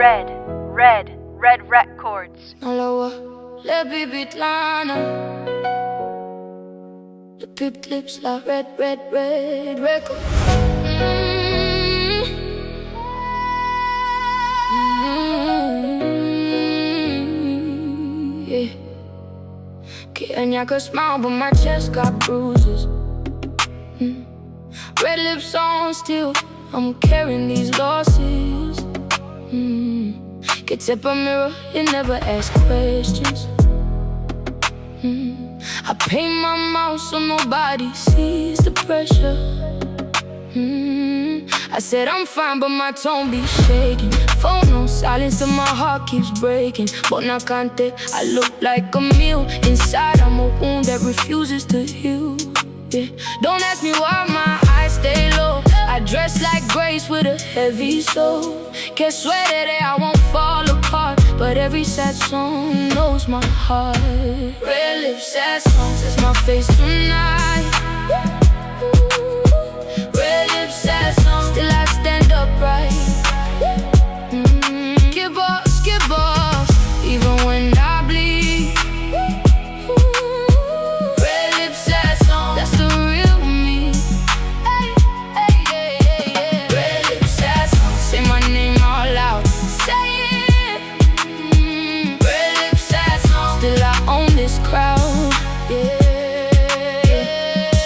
Red Records. Nalowa, lepiej bitlana. Lepiej clips la red record. Yeah. Kenya could smile, but my chest got bruises. Red lips on still, I'm carrying these losses. Could tip a mirror, you never ask questions. I paint my mouth so nobody sees the pressure. I said I'm fine, but my tone be shaking. Phone on silence and my heart keeps breaking. But now can't I look like a meal. Inside I'm a wound that refuses to heal. Yeah. Don't ask me why my eyes stay low. I dress like grace with a heavy soul. Can't swear that I won't fall apart, but every sad song knows my heart. Red lips, sad songs, that's my face tonight. Red lips, sad songs, still I stand upright. Get boss, even when I bleed. Red lips, sad songs, that's the real me. Red lips, sad songs, say my name all loud. Say it. Red lips, sad songs, still I own this crowd.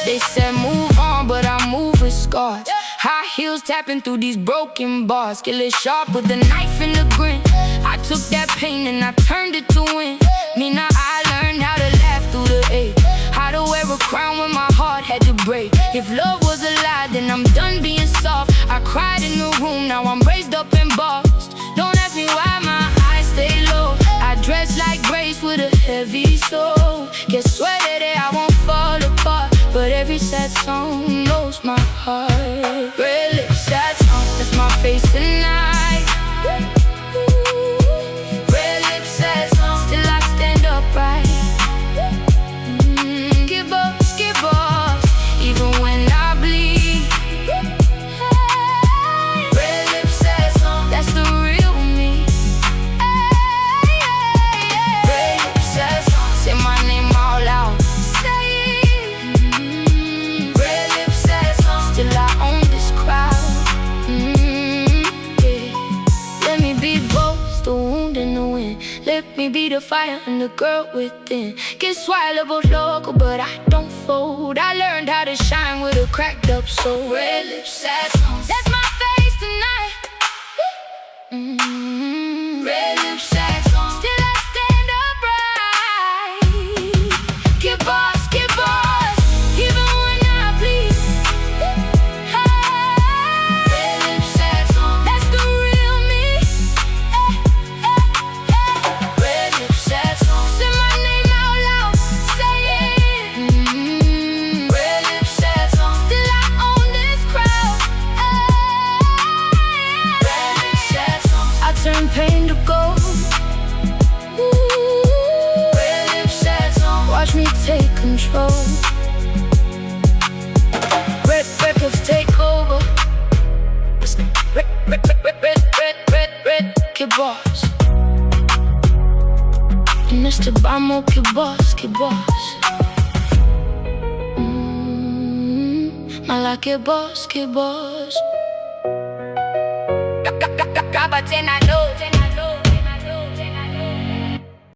They said move on, but I move with scars. High heels tapping through these broken bars. Kill it sharp with a knife and a grin. I took that pain and I turned it to win. Me now I learned how to laugh through the ache. How to wear a crown when my heart had to break. If love was a lie, then I'm done being soft. I cried in the room, now I'm raised up and bossed. Don't ask me why my eyes stay low. I dress like grace with a heavy soul. Get sweated that I won't fall apart, but every sad song knows my heart. Red lips, sad song, that's my face tonight. Red lips, sad song, still I stand upright. Get boss, even when I bleed. Red lips, sad song, that's the real me. Red lips, sad song, say my name all loud. Say it. Red lips, sad song, still I own this crowd. Yeah. Let me be both the wound and the wind. Let me be the fire and the girl within. Get swallowed both local, but I don't fold. I learned how to shine with a cracked up soul. Red lips, sad songs, that's my face tonight. Red lips, sad songs, still I stand upright. Get boss, even when I bleed. Red lips, sad songs, that's the real me. Red lips, sad songs, say my name out loud. Say it. Red lips, sad songs, still I own this crowd. Red lips, sad songs, I turn pain to gold. Red lips, sad songs, watch me take control. Red records take over. Red, get boss. And Mr. Bamo, get boss. Mala, get boss. Kabaten, I know.